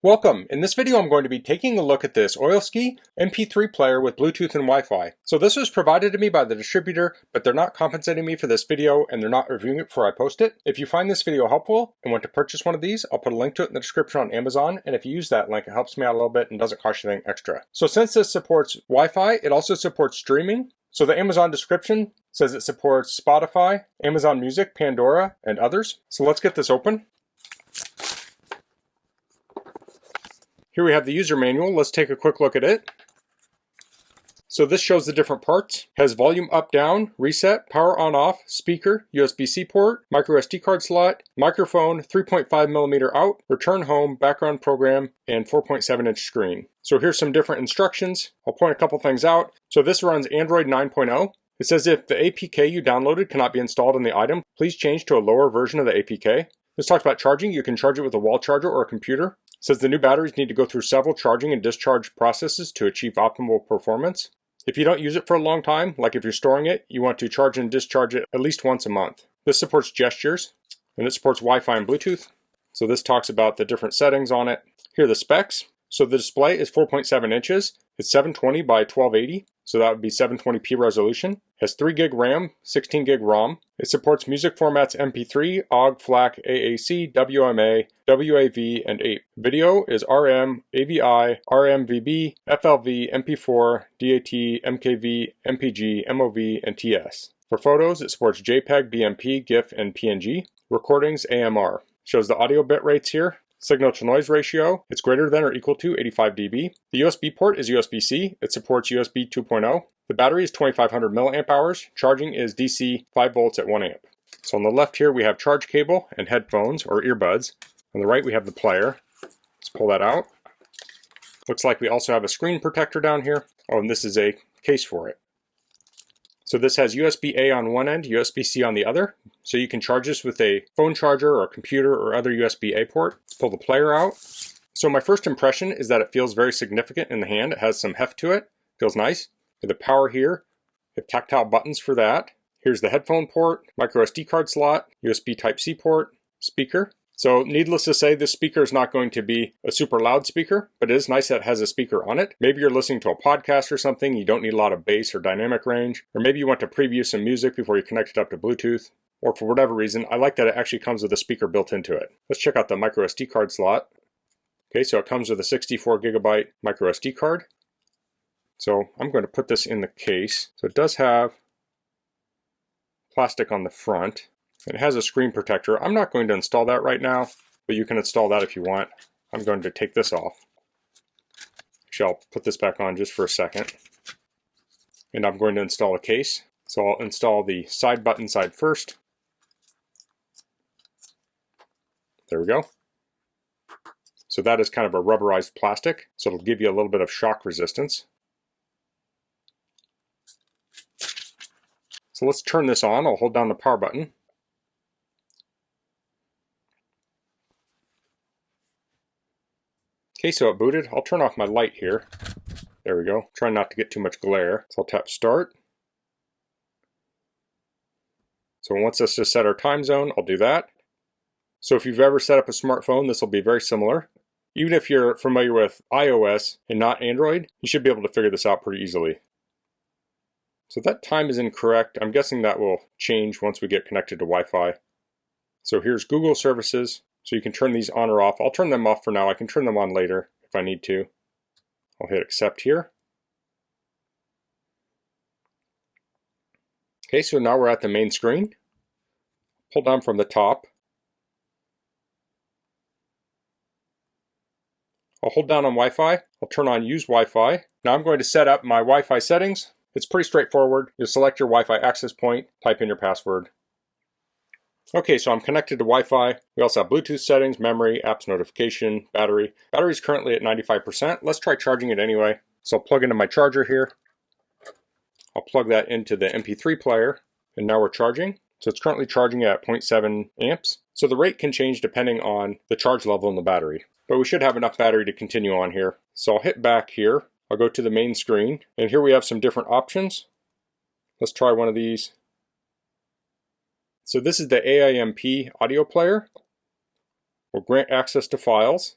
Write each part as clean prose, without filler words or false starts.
Welcome! In this video I'm going to be taking a look at this Oilsky MP3 player with Bluetooth and Wi-Fi. So this was provided to me by the distributor, but they're not compensating me for this video and they're not reviewing it before I post it. If you find this video helpful and want to purchase one of these, I'll put a link to it in the description on Amazon, and if you use that link it helps me out a little bit and doesn't cost you anything extra. So since this supports Wi-Fi, it also supports streaming. So the Amazon description says it supports Spotify, Amazon Music, Pandora, and others. So let's get this open. Here we have the user manual. Let's take a quick look at it. So this shows the different parts. It has volume up, down, reset, power on off, speaker, USB-C port, micro SD card slot, microphone, 3.5mm out, return home, background program, and 4.7-inch screen. So here's some different instructions. I'll point a couple things out. So this runs Android 9.0. It says if the APK you downloaded cannot be installed on the item, please change to a lower version of the APK. This talks about charging. You can charge it with a wall charger or a computer. It says the new batteries need to go through several charging and discharge processes to achieve optimal performance. If you don't use it for a long time, like if you're storing it, you want to charge and discharge it at least once a month. This supports gestures, and it supports Wi-Fi and Bluetooth. So this talks about the different settings on it. Here are the specs. So the display is 4.7 inches. It's 720 by 1280, so that would be 720p resolution. It has 3 gig RAM, 16 gig ROM. It supports music formats MP3, OGG, FLAC, AAC, WMA, WAV, and APE. Video is RM, AVI, RMVB, FLV, MP4, DAT, MKV, MPG, MOV, and TS. For photos, it supports JPEG, BMP, GIF, and PNG. Recordings, AMR. Shows the audio bit rates here. Signal to noise ratio, it's greater than or equal to 85 dB. The USB port is USB-C. It supports USB 2.0. The battery is 2500 milliamp hours. Charging is DC 5 volts at 1 amp. So on the left here we have charge cable and headphones or earbuds. On the right we have the player. Let's pull that out. Looks like we also have a screen protector down here. Oh, and this is a case for it. So this has USB-A on one end, USB-C on the other. So you can charge this with a phone charger or a computer or other USB-A port. Pull the player out. So my first impression is that it feels very significant in the hand. It has some heft to it. Feels nice. The power here, we have tactile buttons for that. Here's the headphone port, micro SD card slot, USB Type-C port, speaker. So needless to say, this speaker is not going to be a super loud speaker, but it is nice that it has a speaker on it. Maybe you're listening to a podcast or something, you don't need a lot of bass or dynamic range, or maybe you want to preview some music before you connect it up to Bluetooth, or for whatever reason, I like that it actually comes with a speaker built into it. Let's check out the micro SD card slot. Okay, so it comes with a 64 gigabyte micro SD card. So I'm going to put this in the case. So it does have plastic on the front. It has a screen protector. I'm not going to install that right now, but you can install that if you want. I'm going to take this off. Actually, I'll put this back on just for a second. And I'm going to install a case. So I'll install the side button side first. There we go. So that is kind of a rubberized plastic, so it'll give you a little bit of shock resistance. So let's turn this on. I'll hold down the power button. Okay, so it booted. I'll turn off my light here. There we go. Try not to get too much glare. So I'll tap start. So it wants us to set our time zone. I'll do that. So if you've ever set up a smartphone, this will be very similar. Even if you're familiar with iOS and not Android, you should be able to figure this out pretty easily. So that time is incorrect. I'm guessing that will change once we get connected to Wi-Fi. So here's Google services. So you can turn these on or off. I'll turn them off for now. I can turn them on later if I need to. I'll hit accept here. Okay, so now we're at the main screen. Pull down from the top. I'll hold down on Wi-Fi. I'll turn on use Wi-Fi. Now I'm going to set up my Wi-Fi settings. It's pretty straightforward. You'll select your Wi-Fi access point, type in your password. Okay, so I'm connected to Wi-Fi. We also have Bluetooth settings, memory, apps notification, battery. Battery is currently at 95%. Let's try charging it anyway. So I'll plug into my charger here. I'll plug that into the MP3 player, and now we're charging. So it's currently charging at 0.7 amps. So the rate can change depending on the charge level in the battery. But we should have enough battery to continue on here. So I'll hit back here. I'll go to the main screen, and here we have some different options. Let's try one of these. So this is the AIMP audio player. We'll grant access to files.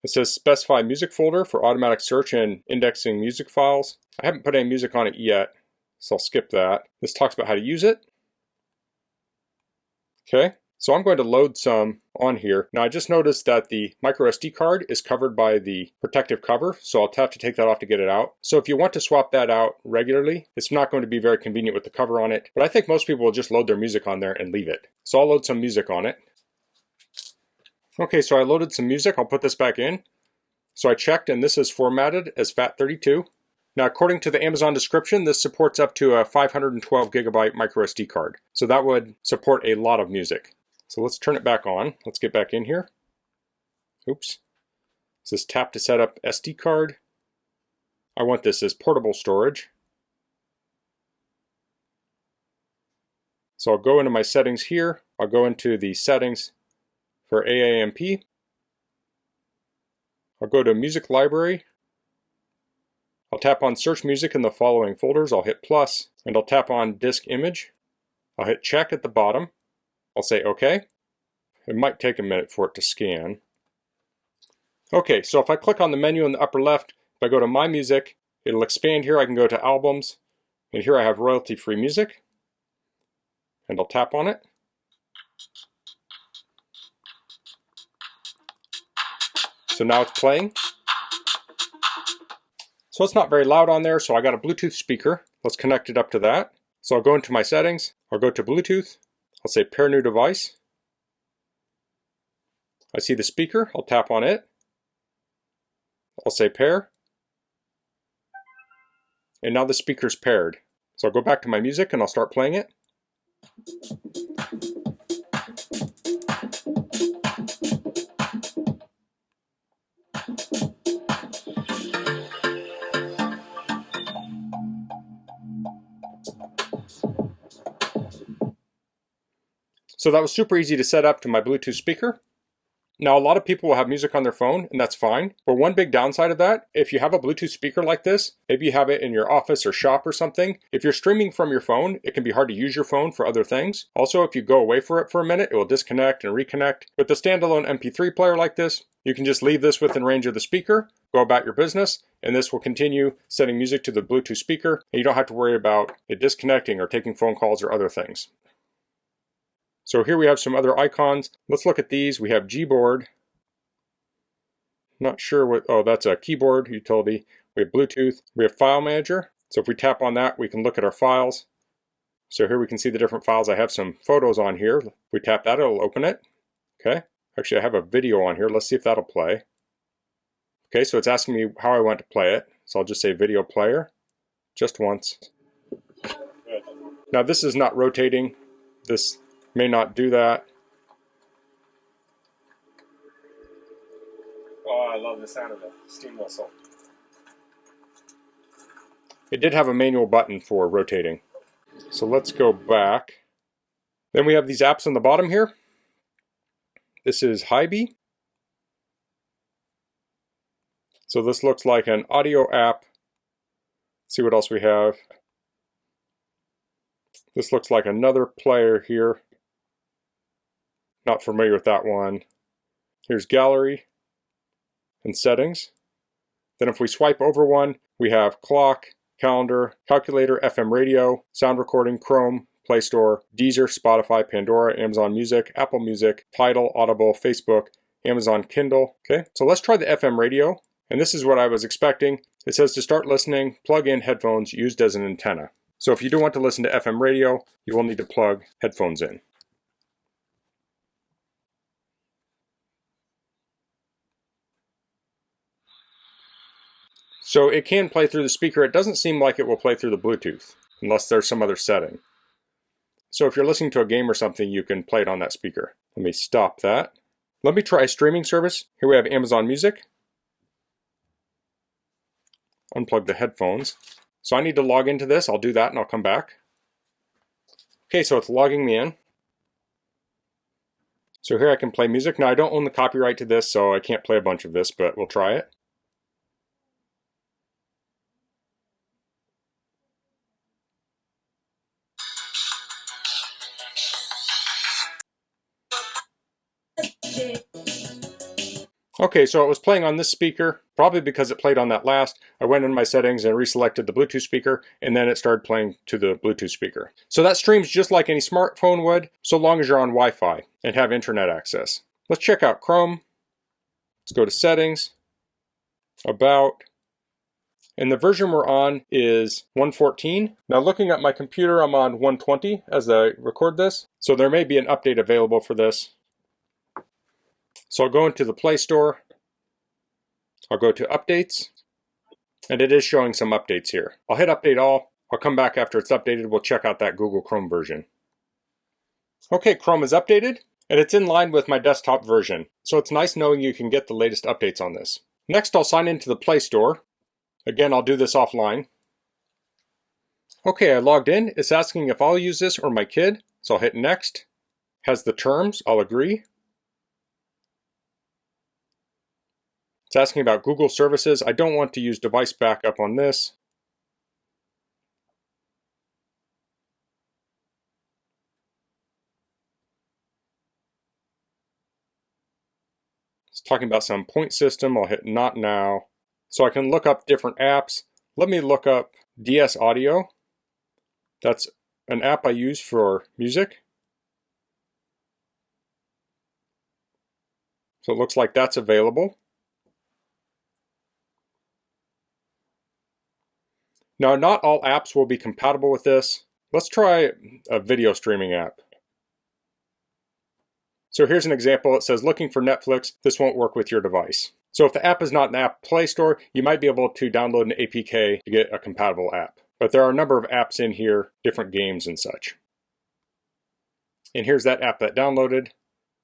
It says specify music folder for automatic search and indexing music files. I haven't put any music on it yet, so I'll skip that. This talks about how to use it. Okay, so I'm going to load some on here. Now I just noticed that the micro SD card is covered by the protective cover, so I'll have to take that off to get it out. So if you want to swap that out regularly, it's not going to be very convenient with the cover on it, but I think most people will just load their music on there and leave it. So I'll load some music on it. Okay, so I loaded some music. I'll put this back in. So I checked, and this is formatted as FAT32. Now, according to the Amazon description, this supports up to a 512 gigabyte micro SD card. So that would support a lot of music. So let's turn it back on. Let's get back in here. Oops. It says tap to set up SD card. I want this as portable storage. So I'll go into my settings here. I'll go into the settings for AAMP. I'll go to Music Library. I'll tap on Search Music in the following folders. I'll hit plus, and I'll tap on Disk Image. I'll hit Check at the bottom. I'll say OK. It might take a minute for it to scan. Okay, so if I click on the menu in the upper left, if I go to My Music, it'll expand here. I can go to Albums, and here I have royalty-free music. And I'll tap on it. So now it's playing. So it's not very loud on there, so I got a Bluetooth speaker. Let's connect it up to that. So I'll go into my settings, I'll go to Bluetooth, I'll say pair new device. I see the speaker, I'll tap on it. I'll say pair. And now the speaker's paired. So I'll go back to my music and I'll start playing it. So that was super easy to set up to my Bluetooth speaker. Now, a lot of people will have music on their phone, and that's fine. But one big downside of that, if you have a Bluetooth speaker like this, maybe you have it in your office or shop or something, if you're streaming from your phone, it can be hard to use your phone for other things. Also, if you go away for it for a minute, it will disconnect and reconnect. With a standalone MP3 player like this, you can just leave this within range of the speaker, go about your business, and this will continue sending music to the Bluetooth speaker, and you don't have to worry about it disconnecting or taking phone calls or other things. So here we have some other icons. Let's look at these. We have Gboard. Not sure what, oh, that's a keyboard utility. We have Bluetooth. We have File Manager. So if we tap on that, we can look at our files. So here we can see the different files. I have some photos on here. If we tap that, it'll open it. Okay. Actually, I have a video on here. Let's see if that'll play. Okay, so it's asking me how I want to play it. So I'll just say Video Player. Just once. Now this is not rotating. This may not do that. Oh, I love the sound of the steam whistle. It did have a manual button for rotating. So let's go back. Then we have these apps on the bottom here. This is Hybe. So this looks like an audio app. Let's see what else we have. This looks like another player here. Not familiar with that one. Here's Gallery and Settings. Then if we swipe over one, we have Clock, Calendar, Calculator, FM Radio, Sound Recording, Chrome, Play Store, Deezer, Spotify, Pandora, Amazon Music, Apple Music, Tidal, Audible, Facebook, Amazon Kindle. Okay, so let's try the FM radio. And this is what I was expecting. It says to start listening, plug in headphones used as an antenna. So if you do want to listen to FM radio, you will need to plug headphones in. So it can play through the speaker. It doesn't seem like it will play through the Bluetooth, unless there's some other setting. So if you're listening to a game or something, you can play it on that speaker. Let me stop that. Let me try a streaming service. Here we have Amazon Music. Unplug the headphones. So I need to log into this. I'll do that and I'll come back. Okay, so it's logging me in. So here I can play music. Now I don't own the copyright to this, so I can't play a bunch of this, but we'll try it. Okay, so it was playing on this speaker, probably because it played on that last. I went in my settings and reselected the Bluetooth speaker, and then it started playing to the Bluetooth speaker. So that streams just like any smartphone would, so long as you're on Wi-Fi and have internet access. Let's check out Chrome. Let's go to Settings, About, and the version we're on is 114. Now looking at my computer, I'm on 120 as I record this, so there may be an update available for this. So I'll go into the Play Store, I'll go to Updates, and it is showing some updates here. I'll hit Update All, I'll come back after it's updated, we'll check out that Google Chrome version. Okay, Chrome is updated, and it's in line with my desktop version, so it's nice knowing you can get the latest updates on this. Next, I'll sign into the Play Store. Again, I'll do this offline. Okay, I logged in. It's asking if I'll use this or my kid, so I'll hit Next. Has the terms, I'll agree. It's asking about Google services. I don't want to use device backup on this. It's talking about some point system. I'll hit Not Now. So I can look up different apps. Let me look up DS Audio. That's an app I use for music. So it looks like that's available. Now, not all apps will be compatible with this. Let's try a video streaming app. So here's an example. It says, looking for Netflix, this won't work with your device. So if the app is not in the App Play Store, you might be able to download an APK to get a compatible app. But there are a number of apps in here, different games and such. And here's that app that downloaded.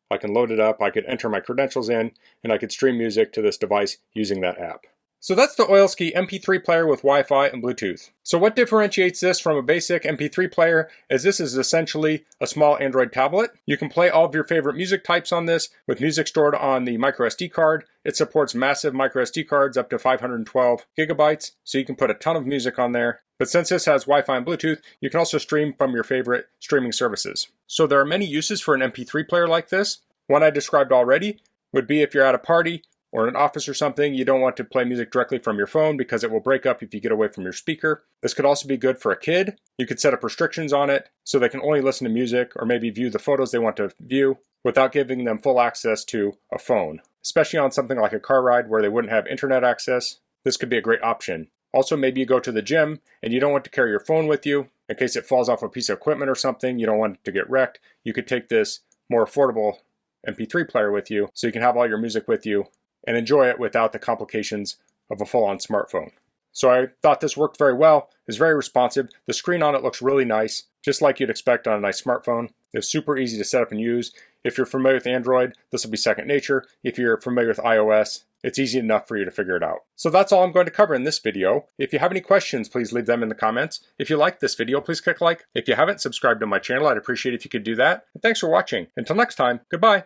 I can load it up, I could enter my credentials in, and I could stream music to this device using that app. So that's the Oilsky MP3 player with Wi-Fi and Bluetooth. So what differentiates this from a basic MP3 player is this is essentially a small Android tablet. You can play all of your favorite music types on this with music stored on the microSD card. It supports massive microSD cards up to 512 gigabytes, so you can put a ton of music on there. But since this has Wi-Fi and Bluetooth, you can also stream from your favorite streaming services. So there are many uses for an MP3 player like this. One I described already would be if you're at a party or in an office or something, you don't want to play music directly from your phone because it will break up if you get away from your speaker. This could also be good for a kid. You could set up restrictions on it so they can only listen to music or maybe view the photos they want to view without giving them full access to a phone. Especially on something like a car ride where they wouldn't have internet access, this could be a great option. Also, maybe you go to the gym and you don't want to carry your phone with you in case it falls off a piece of equipment or something. You don't want it to get wrecked. You could take this more affordable MP3 player with you so you can have all your music with you and enjoy it without the complications of a full-on smartphone. So I thought this worked very well. It's very responsive. The screen on it looks really nice, just like you'd expect on a nice smartphone. It's super easy to set up and use. If you're familiar with Android, this will be second nature. If you're familiar with iOS, it's easy enough for you to figure it out. So that's all I'm going to cover in this video. If you have any questions, please leave them in the comments. If you liked this video, please click like. If you haven't subscribed to my channel, I'd appreciate it if you could do that. And thanks for watching. Until next time, goodbye.